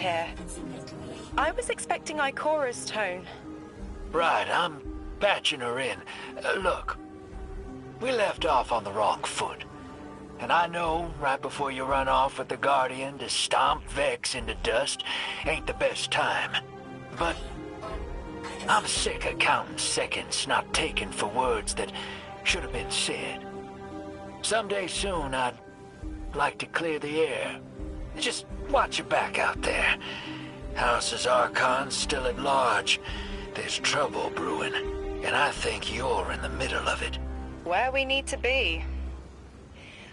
here. I was expecting Ikora's tone. Right, I'm batching her in. Look, we left off on the wrong foot. And I know right before you run off with the Guardian to stomp Vex into dust ain't the best time. But I'm sick of counting seconds not taken for words that should have been said. Someday soon I'd like to clear the air. Just watch your back out there. House's Archon's still at large. There's trouble brewing, and I think you're in the middle of it. Where we need to be.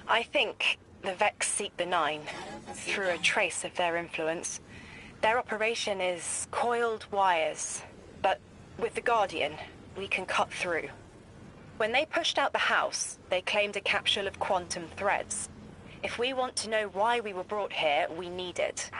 I think the Vex seek the Nine through a trace of their influence. Their operation is coiled wires, but with the Guardian, we can cut through. When they pushed out the house, they claimed a capsule of quantum threads. If we want to know why we were brought here, we need it.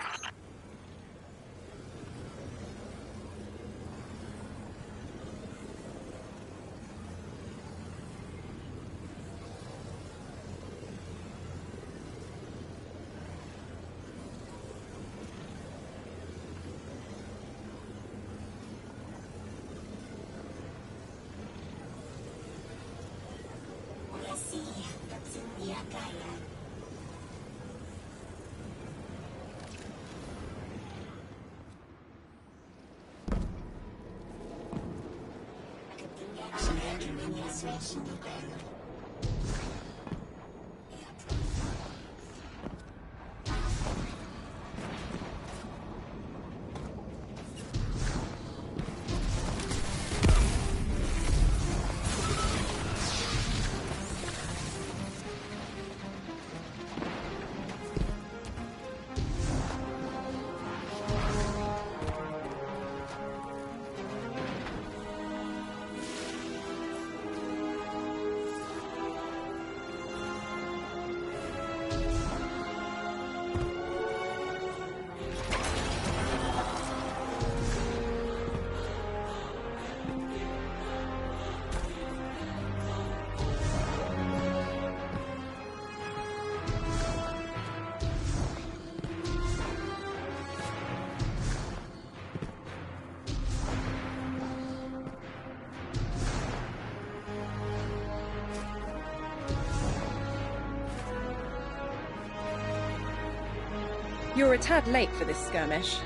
You're a tad late for this skirmish.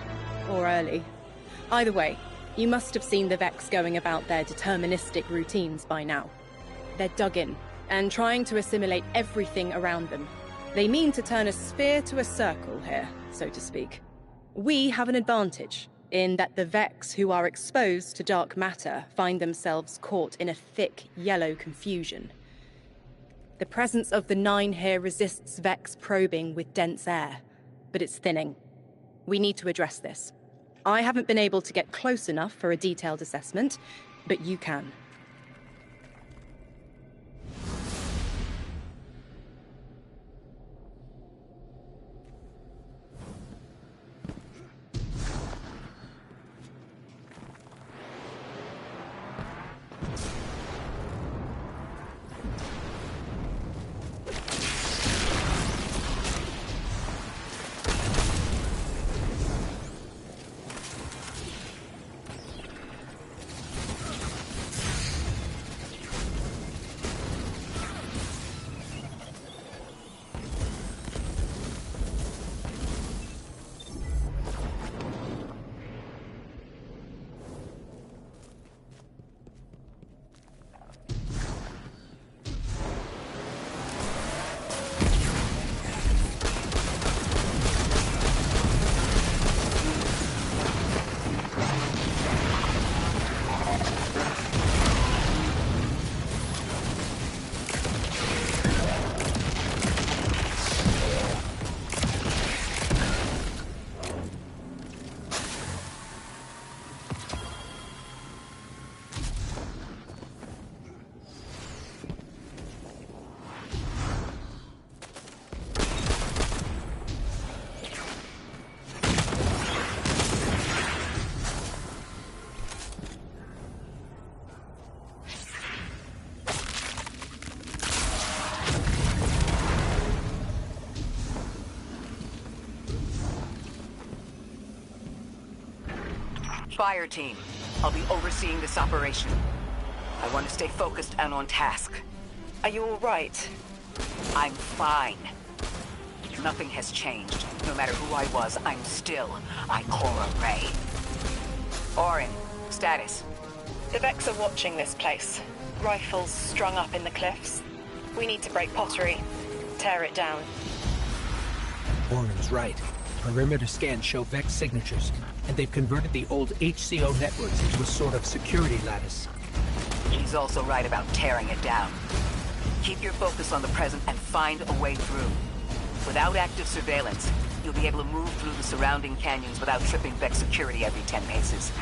Or early. Either way, you must have seen the Vex going about their deterministic routines by now. They're dug in, and trying to assimilate everything around them. They mean to turn a sphere to a circle here, so to speak. We have an advantage, in that the Vex who are exposed to dark matter find themselves caught in a thick, yellow confusion. The presence of the Nine here resists Vex probing with dense air, but it's thinning. We need to address this. I haven't been able to get close enough for a detailed assessment, but you can. Fire team. I'll be overseeing this operation. I want to stay focused and on task. Are you all right? I'm fine. Nothing has changed. No matter who I was, I'm still Ikora Rey. Orin, status. The Vex are watching this place. Rifles strung up in the cliffs. We need to break pottery. Tear it down. Orin's right. Perimeter scans show Vex signatures, and they've converted the old HCO networks into a sort of security lattice. He's also right about tearing it down. Keep your focus on the present and find a way through. Without active surveillance, you'll be able to move through the surrounding canyons without tripping Vex security every 10 paces.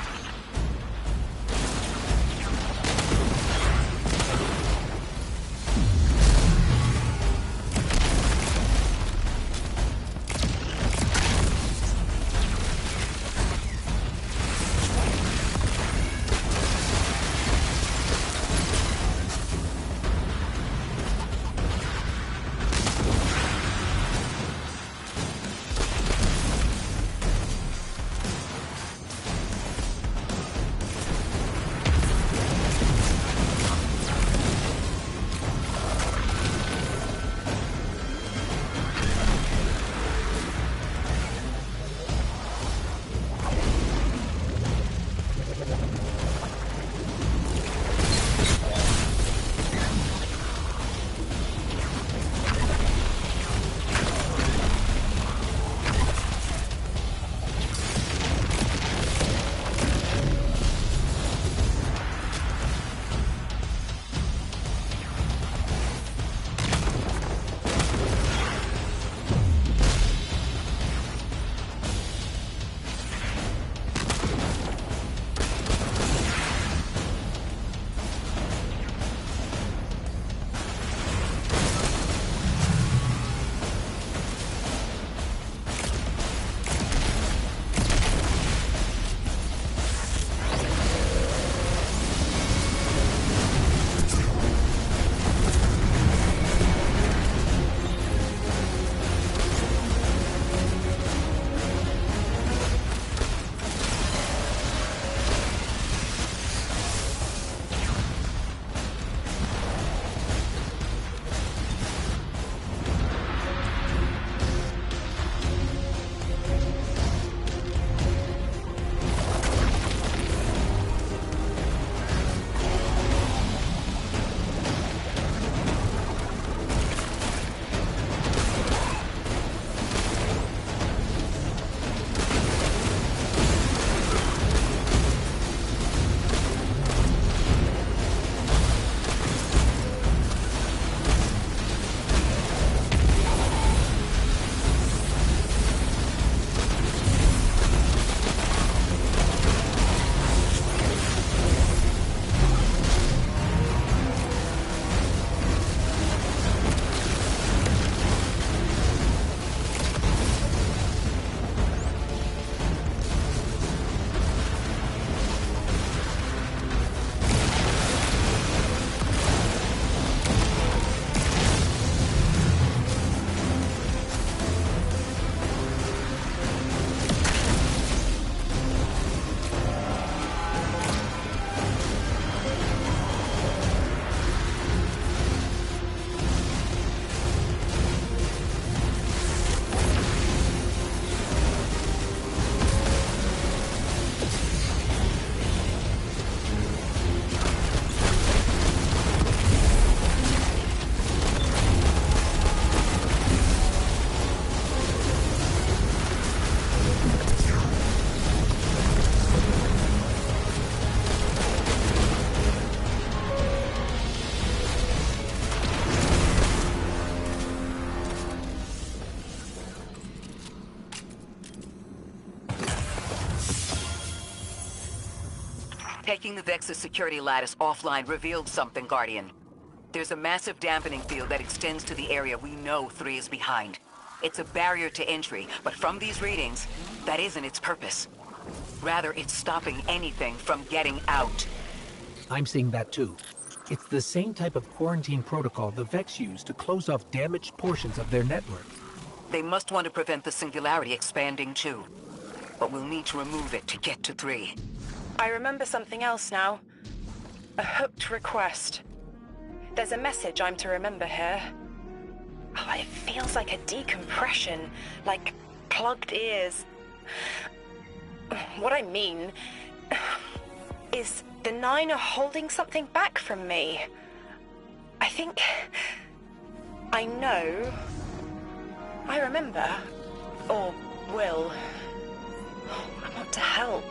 Taking the Vex's security lattice offline revealed something, Guardian. There's a massive dampening field that extends to the area we know 3 is behind. It's a barrier to entry, but from these readings, that isn't its purpose. Rather, it's stopping anything from getting out. I'm seeing that too. It's the same type of quarantine protocol the Vex use to close off damaged portions of their network. They must want to prevent the Singularity expanding too. But we'll need to remove it to get to 3. I remember something else now. A hooked request. There's a message I'm to remember here. Oh, it feels like a decompression, like plugged ears. What I mean is the Nine are holding something back from me. I think I know. I remember. Or will. I want to help.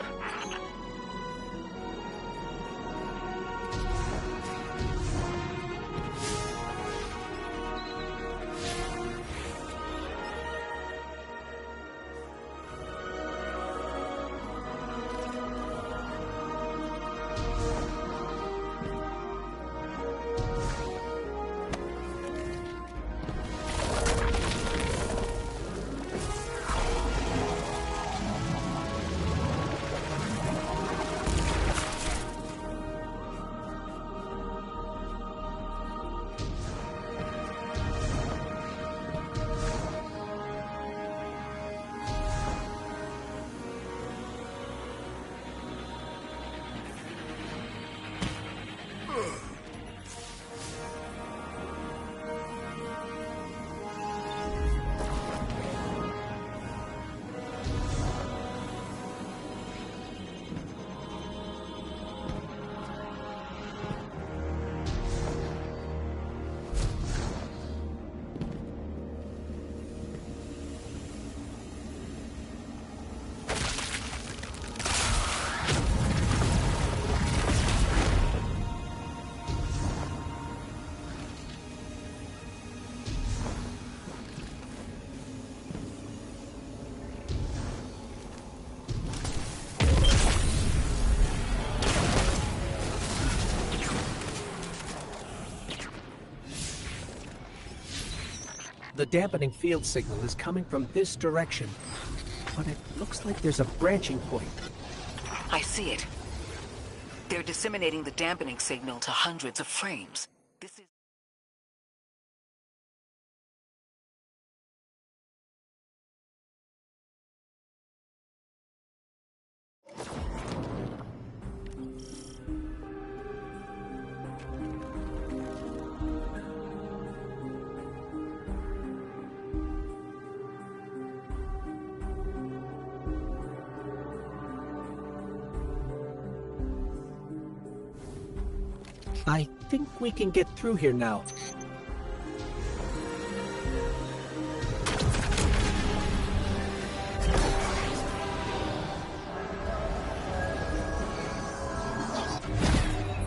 The dampening field signal is coming from this direction, but it looks like there's a branching point. I see it. They're disseminating the dampening signal to hundreds of frames. This is... I think we can get through here now.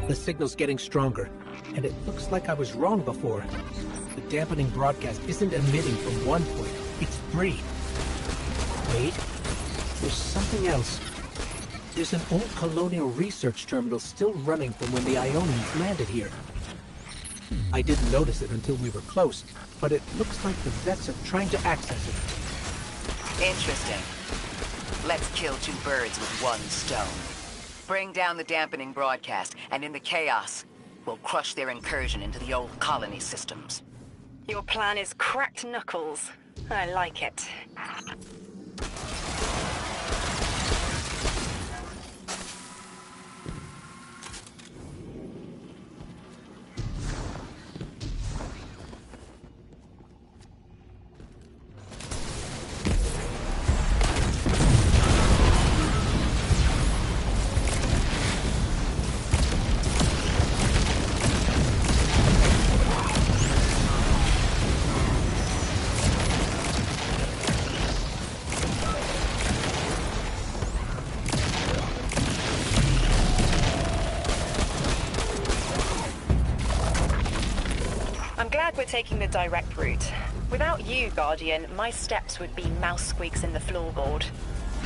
The signal's getting stronger, and it looks like I was wrong before. The dampening broadcast isn't emitting from one point, it's three. Wait, there's something else. There's an old colonial research terminal still running from when the Ionians landed here. I didn't notice it until we were close, but it looks like the Vex are trying to access it. Interesting. Let's kill two birds with one stone. Bring down the dampening broadcast, and in the chaos, we'll crush their incursion into the old colony systems. Your plan is cracked knuckles. I like it. We're taking the direct route. Without you, Guardian, my steps would be mouse squeaks in the floorboard.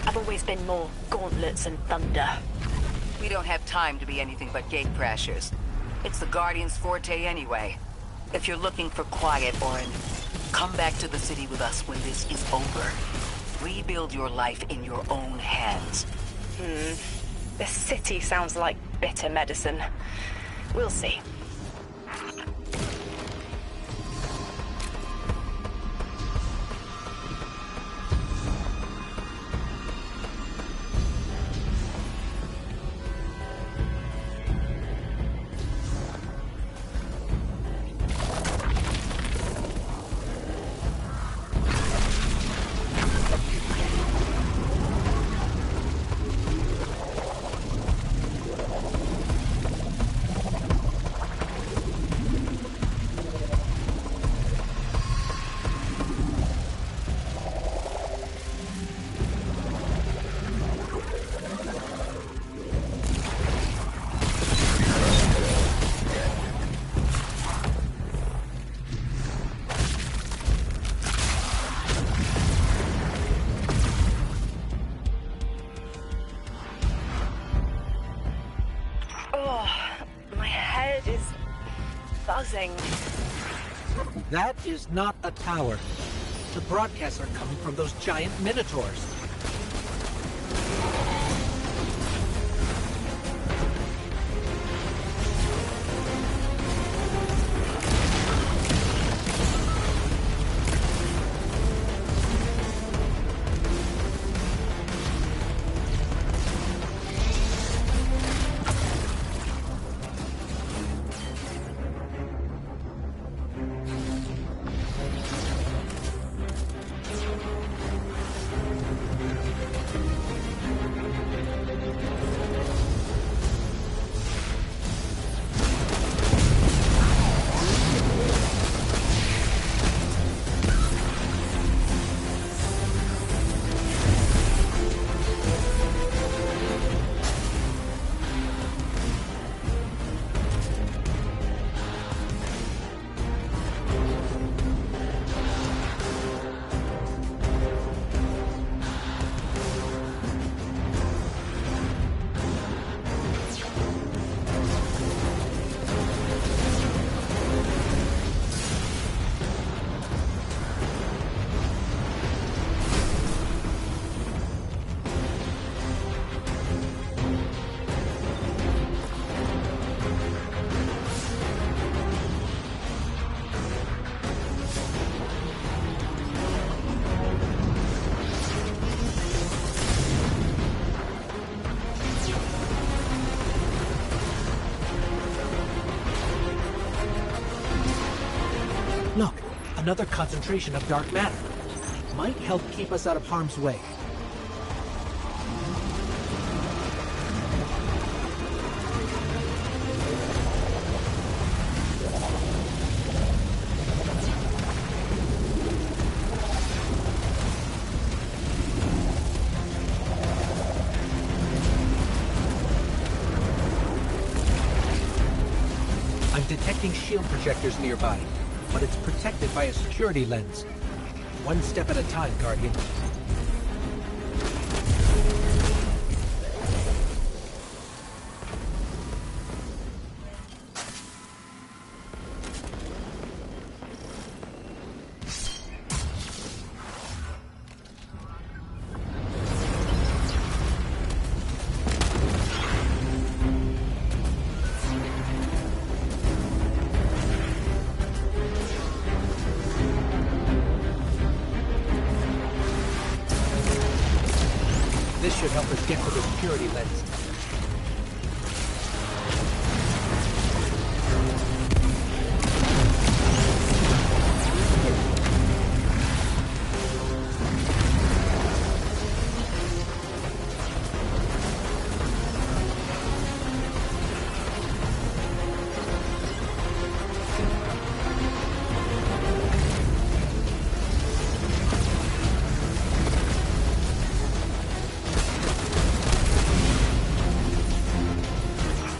I've always been more gauntlets and thunder. We don't have time to be anything but gate crashers. It's the Guardian's forte anyway. If you're looking for quiet, Orin, come back to the city with us when this is over. Rebuild your life in your own hands. The city sounds like bitter medicine. We'll see. amazing. That is not a tower. The broadcasts are coming from those giant minotaurs. Look, another concentration of dark matter. Might help keep us out of harm's way. I'm detecting shield projectors nearby, but it's protected by a security lens. One step at a time, Guardian. This should help us get to the security lens.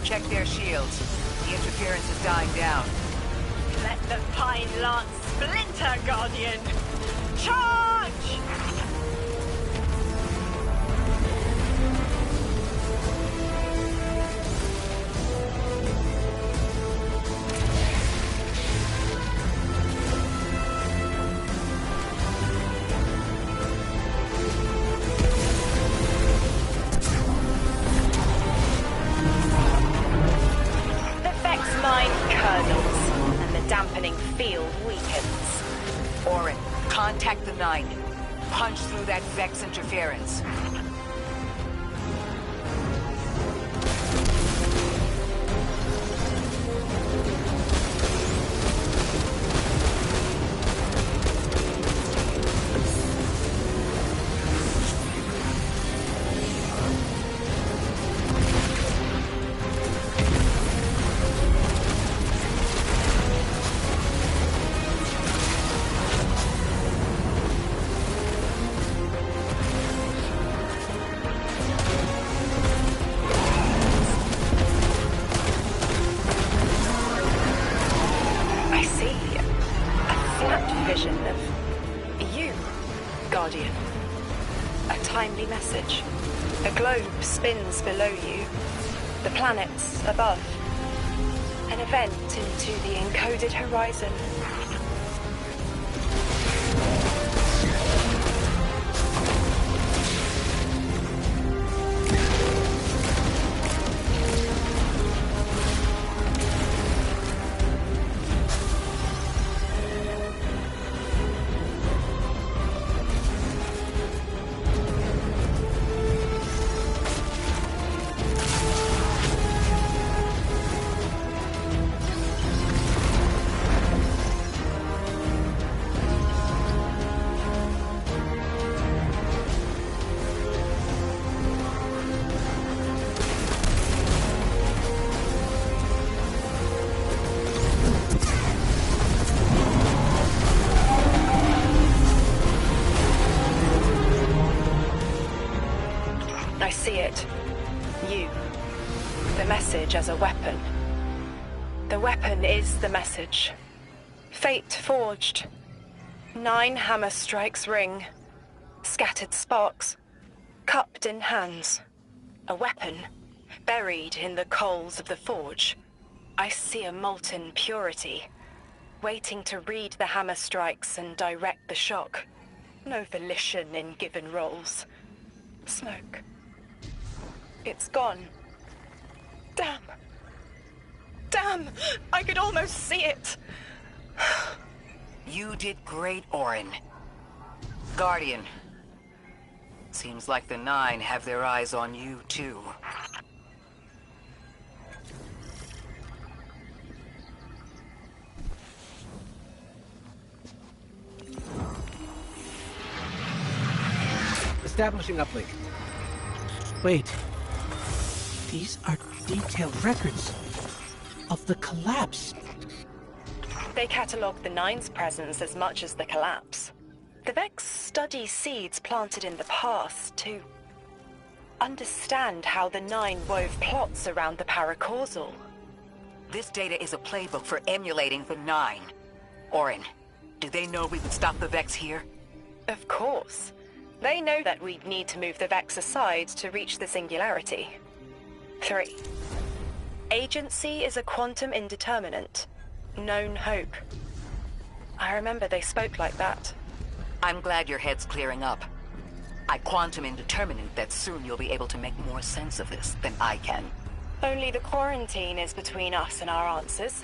Check their shields. The interference is dying down. Let the Pine Lance splinter, Guardian! Charge! And the dampening field weakens. Orin, contact the 9. Punch through that Vex interference. Vision of you, Guardian. A timely message. A globe spins below you, the planets above. An event into the encoded horizon. I see it. You. The message as a weapon. The weapon is the message. Fate forged. 9 hammer strikes ring. Scattered sparks. Cupped in hands. A weapon. Buried in the coals of the forge. I see a molten purity. Waiting to read the hammer strikes and direct the shock. No volition in given roles. Smoke. It's gone. Damn. Damn! I could almost see it! You did great, Orin. Guardian. Seems like the 9 have their eyes on you, too. Establishing uplink. Wait. These are detailed records of the collapse. They catalogue the 9's presence as much as the collapse. The Vex study seeds planted in the past to understand how the 9 wove plots around the paracausal. This data is a playbook for emulating the 9. Orin, do they know we would stop the Vex here? Of course. They know that we'd need to move the Vex aside to reach the singularity. 3. Agency is a quantum indeterminate. Known hope. I remember they spoke like that. I'm glad your head's clearing up. I quantum indeterminate that soon you'll be able to make more sense of this than I can. Only the quarantine is between us and our answers.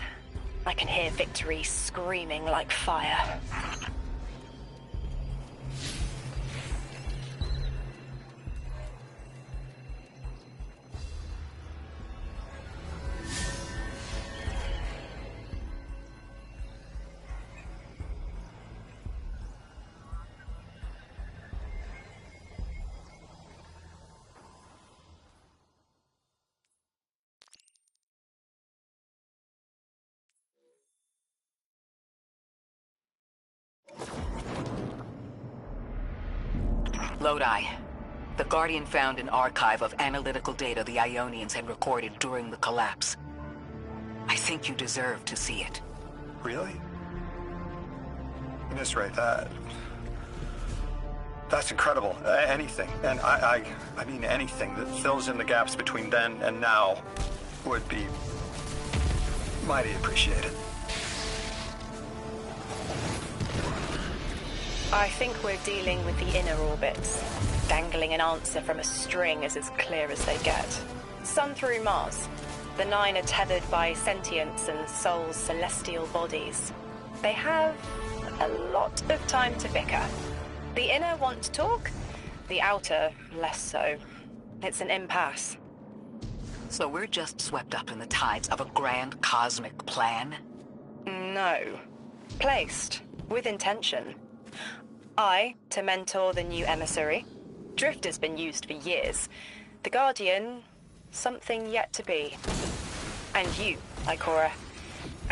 I can hear victory screaming like fire. Lodi. The Guardian found an archive of analytical data the Ionians had recorded during the collapse. I think you deserve to see it. Really? Miss Ray, that's incredible. Anything, and I mean anything that fills in the gaps between then and now would be mighty appreciated. I think we're dealing with the inner orbits. Dangling an answer from a string is as clear as they get. Sun through Mars. The 9 are tethered by sentience and Sol's celestial bodies. They have a lot of time to bicker. The inner want to talk, the outer less so. It's an impasse. So we're just swept up in the tides of a grand cosmic plan? No. Placed. With intention. I, to mentor the new emissary. Drifter's been used for years. The Guardian, something yet to be. And you, Ikora,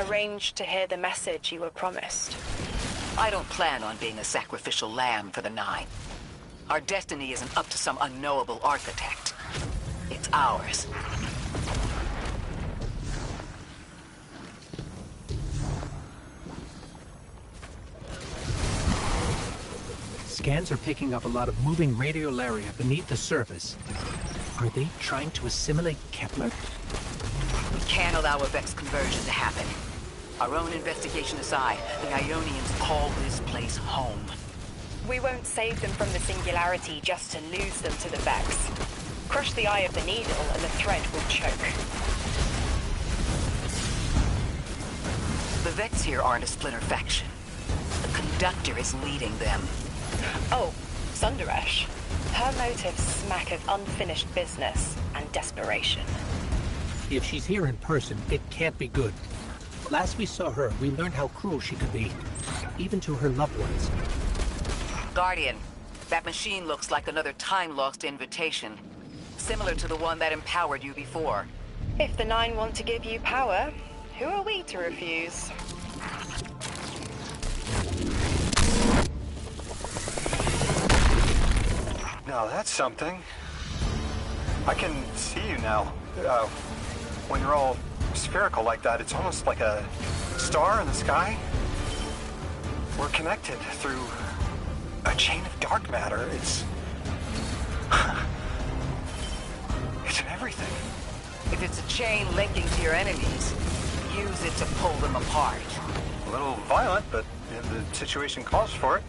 arranged to hear the message you were promised. I don't plan on being a sacrificial lamb for the 9. Our destiny isn't up to some unknowable architect. It's ours. Scans are picking up a lot of moving radiolaria beneath the surface. Are they trying to assimilate Kepler? Can't allow a Vex conversion to happen. Our own investigation aside, the Ionians call this place home. We won't save them from the Singularity just to lose them to the Vex. Crush the eye of the needle and the thread will choke. The Vex here aren't a splinter faction. The Conductor is leading them. Oh, Sundaresh. Her motives smack of unfinished business and desperation. If she's here in person, it can't be good. Last we saw her, we learned how cruel she could be, even to her loved ones. Guardian, that machine looks like another time-lost invitation. Similar to the one that empowered you before. If the Nine want to give you power, who are we to refuse? Now that's something. I can see you now. When you're all spherical like that, it's almost like a star in the sky. We're connected through a chain of dark matter. It's in everything. If it's a chain linking to your enemies, use it to pull them apart. A little violent, but the situation calls for it.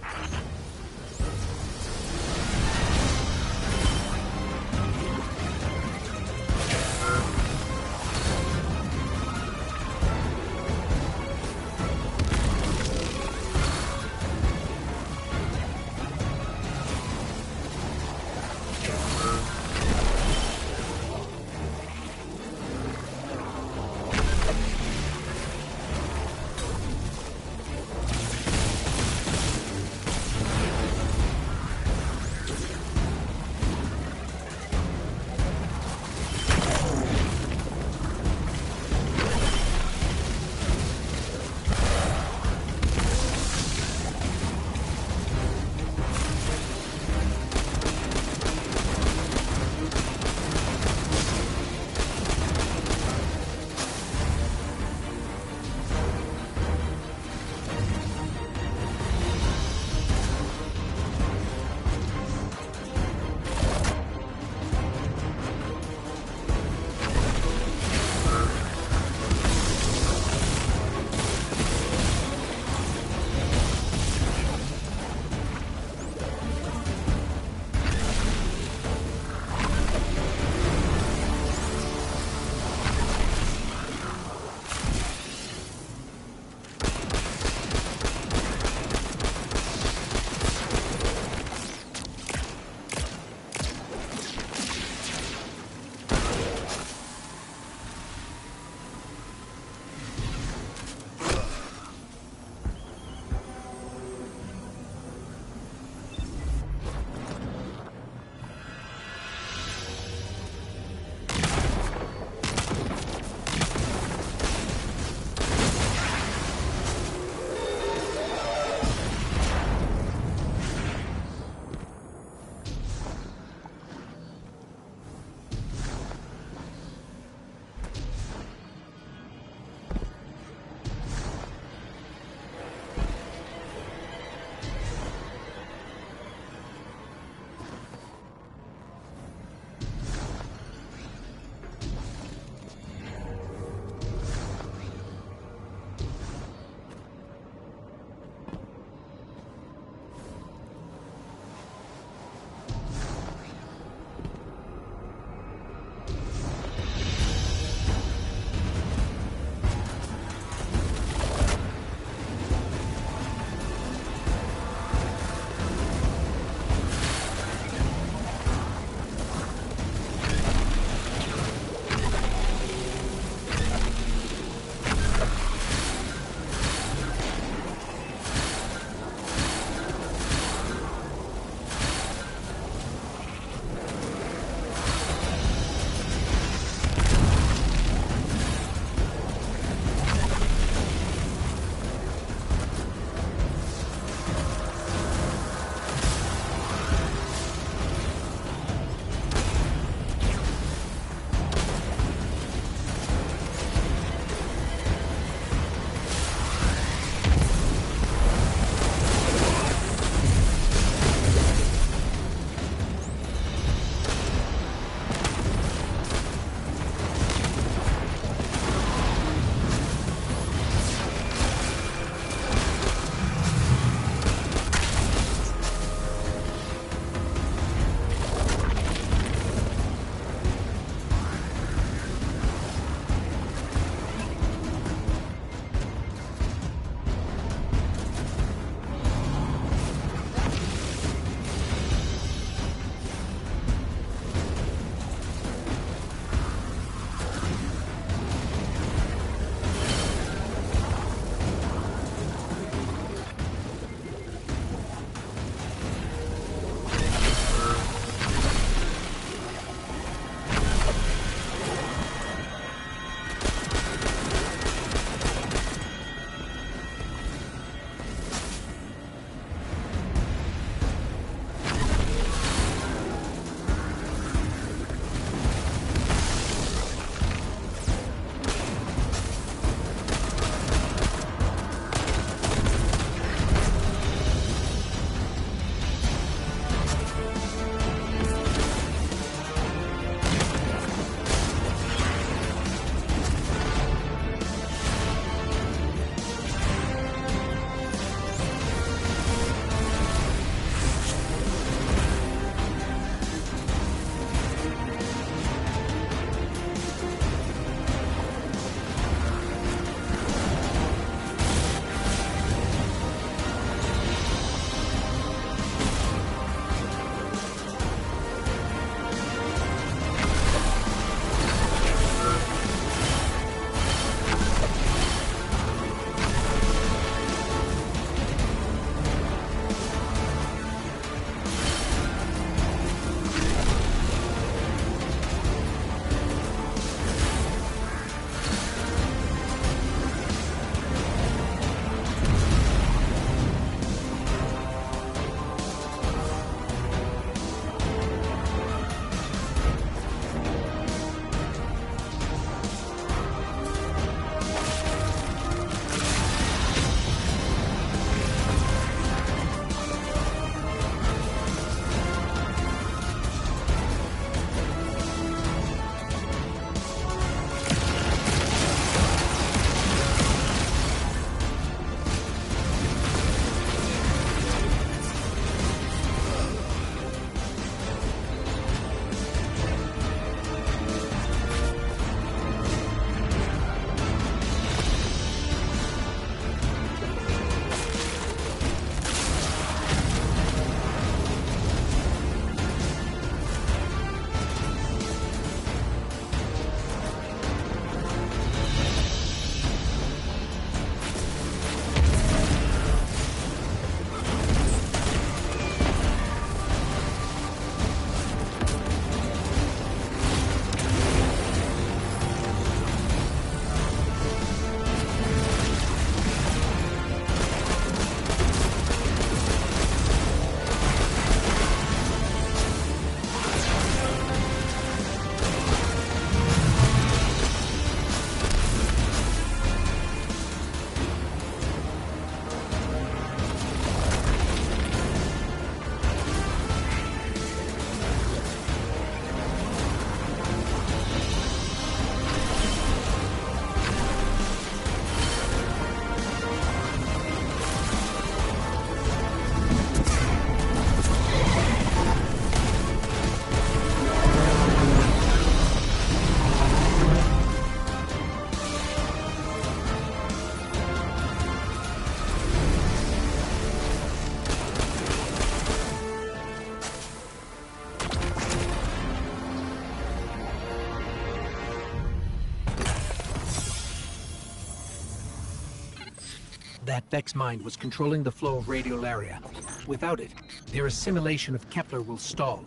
That Vex mind was controlling the flow of radiolaria. Without it, their assimilation of Kepler will stall.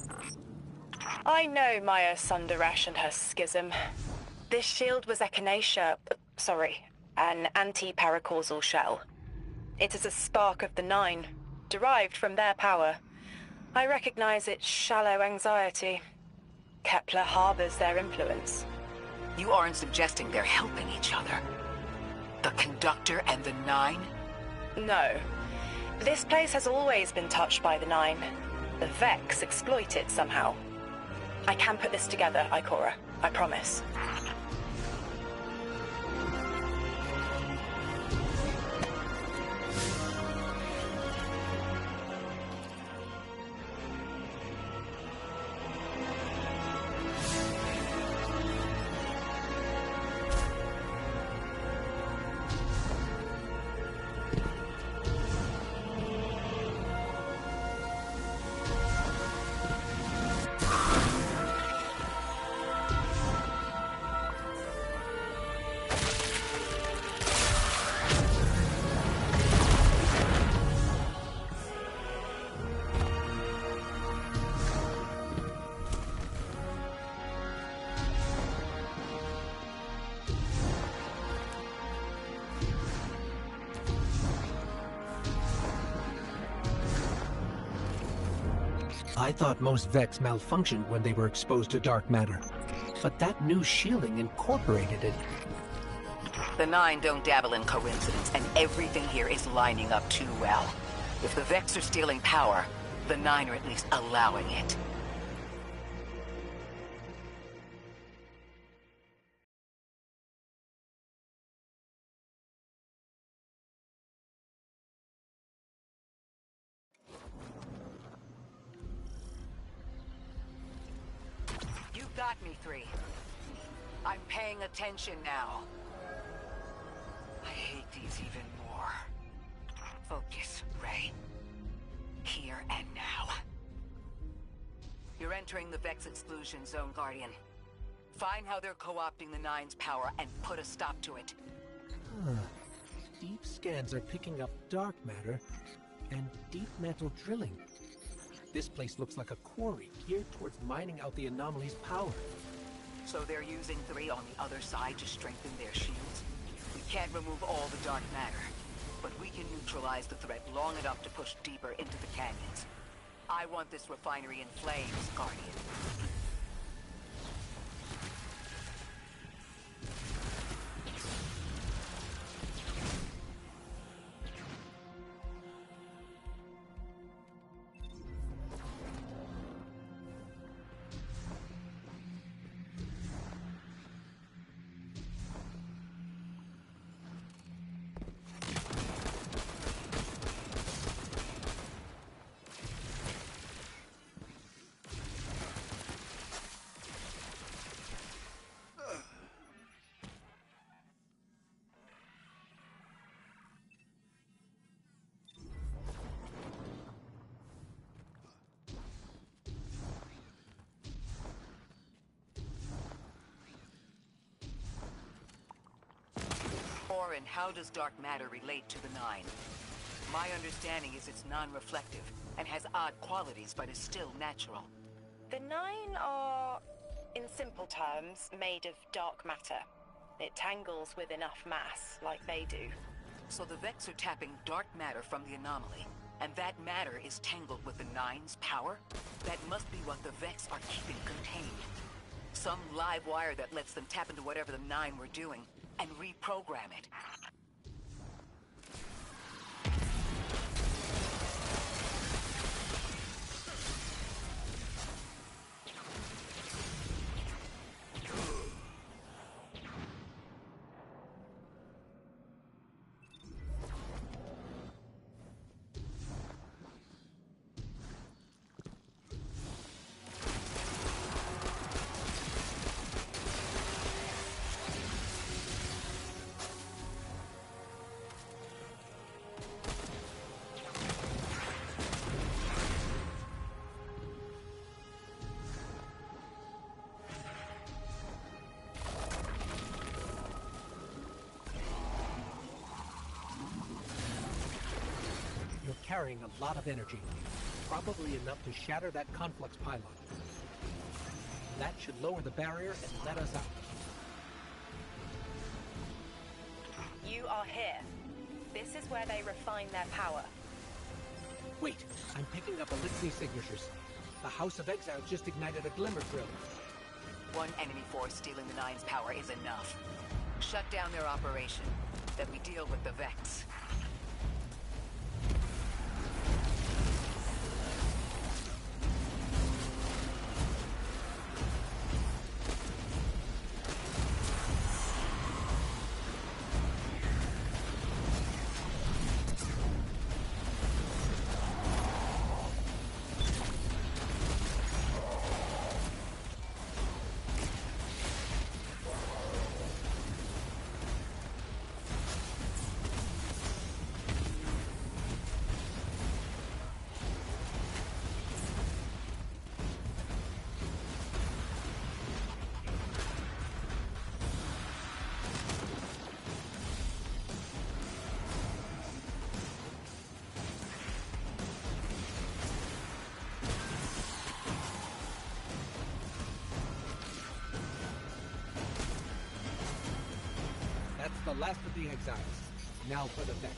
I know Maya Sundaresh and her schism. This shield was echinacea, an anti-paracausal shell. It is a spark of the Nine, derived from their power. I recognize its shallow anxiety. Kepler harbors their influence. You aren't suggesting they're helping each other? The Conductor and the Nine? No. This place has always been touched by the Nine. The Vex exploit it somehow. I can put this together, Ikora. I promise. I thought most Vex malfunctioned when they were exposed to dark matter. But that new shielding incorporated it. The Nine don't dabble in coincidence, and everything here is lining up too well. If the Vex are stealing power, the Nine are at least allowing it. You got me, 3. I'm paying attention now. I hate these even more. Focus, Ray. Here and now. You're entering the Vex exclusion zone, Guardian. Find how they're co-opting the Nine's power and put a stop to it. Deep scans are picking up dark matter and deep metal drilling. This place looks like a quarry geared towards mining out the anomaly's power. So they're using 3 on the other side to strengthen their shields? We can't remove all the dark matter, but we can neutralize the threat long enough to push deeper into the canyons. I want this refinery in flames, Guardian. Orin, how does dark matter relate to the Nine? My understanding is it's non-reflective and has odd qualities, but is still natural. The Nine are, in simple terms, made of dark matter. It tangles with enough mass, like they do. So the Vex are tapping dark matter from the anomaly, and that matter is tangled with the Nine's power? That must be what the Vex are keeping contained. Some live wire that lets them tap into whatever the Nine were doing and reprogram it. carrying a lot of energy. Probably enough to shatter that conflux pylon. That should lower the barrier and let us out. You are here. This is where they refine their power. Wait, I'm picking up Elixir signatures. The House of Exiles just ignited a Glimmer Drill. One enemy force stealing the Nine's power is enough. Shut down their operation. Then we deal with the Vex. That's the last of the Exiles. Now for the Vex.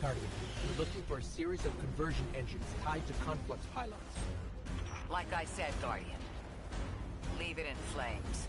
Guardian, we're looking for a series of conversion engines tied to conflux pylons. Like I said, Guardian. Leave it in flames.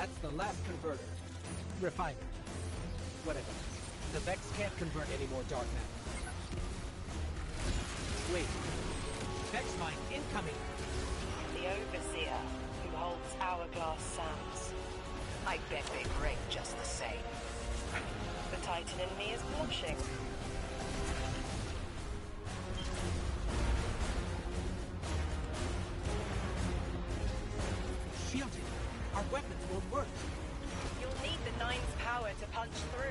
That's the last converter. Refiner. Whatever. The Vex can't convert any more dark matter. Wait. Vex mine incoming! The Overseer, who holds Hourglass Sands. I bet they break just the same. The Titan in me is watching. Shielded! Our weapons won't work! You'll need the Nine's power to punch through.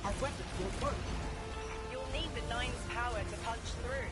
Our weapons won't work. You'll need the Nine's power to punch through.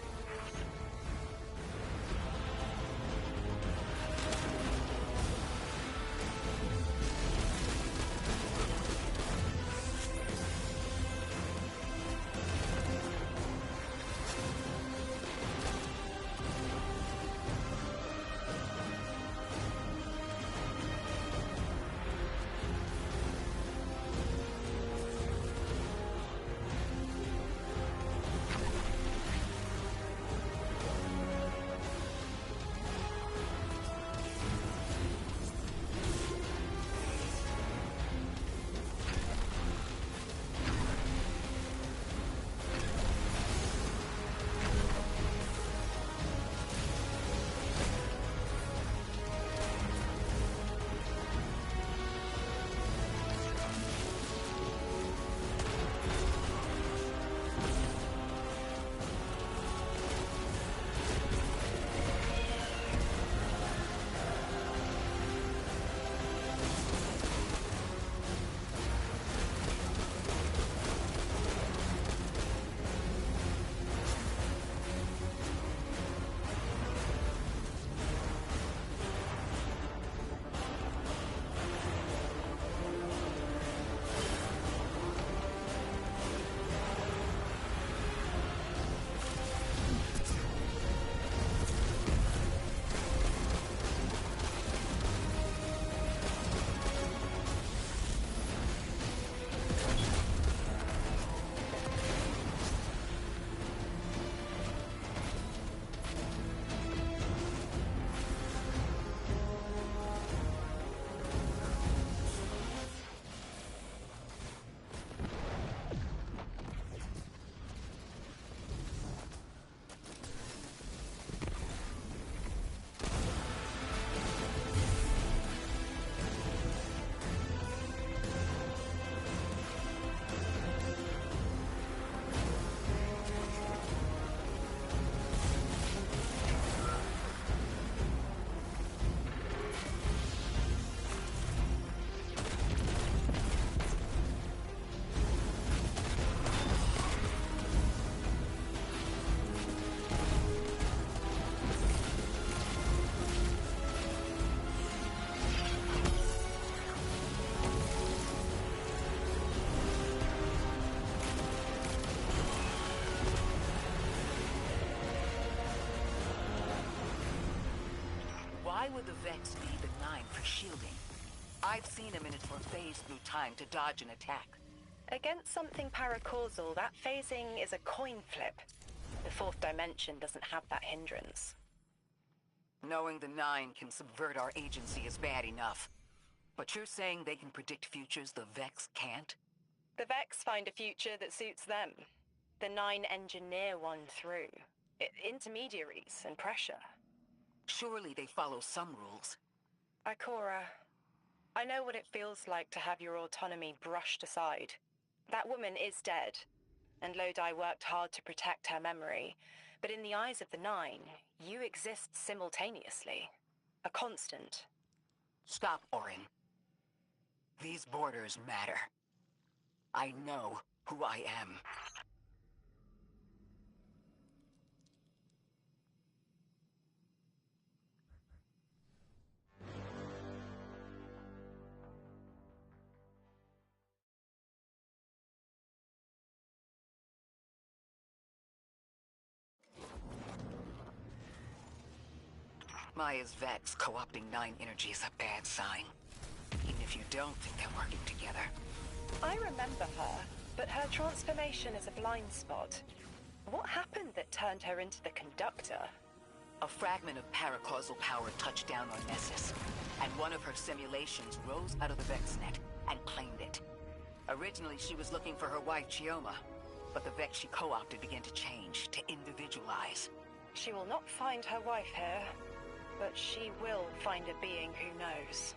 Why would the Vex need the Nine for shielding? I've seen a Minotaur phase through time to dodge an attack. Against something paracausal, that phasing is a coin flip. The fourth dimension doesn't have that hindrance. Knowing the Nine can subvert our agency is bad enough. But you're saying they can predict futures the Vex can't? The Vex find a future that suits them. The Nine engineer one through. Intermediaries and pressure. Surely they follow some rules. Ikora, I know what it feels like to have your autonomy brushed aside. That woman is dead, and Lodi worked hard to protect her memory. But in the eyes of the Nine, you exist simultaneously. A constant. Stop, Orin. These borders matter. I know who I am. Maya's Vex co-opting Nine energy is a bad sign. Even if you don't think they're working together. I remember her, but her transformation is a blind spot. What happened that turned her into the Conductor? A fragment of paracausal power touched down on Nessus, and one of her simulations rose out of the VexNet and claimed it. Originally, she was looking for her wife, Chioma, but the Vex she co-opted began to change, to individualize. She will not find her wife here, but she will find a being who knows.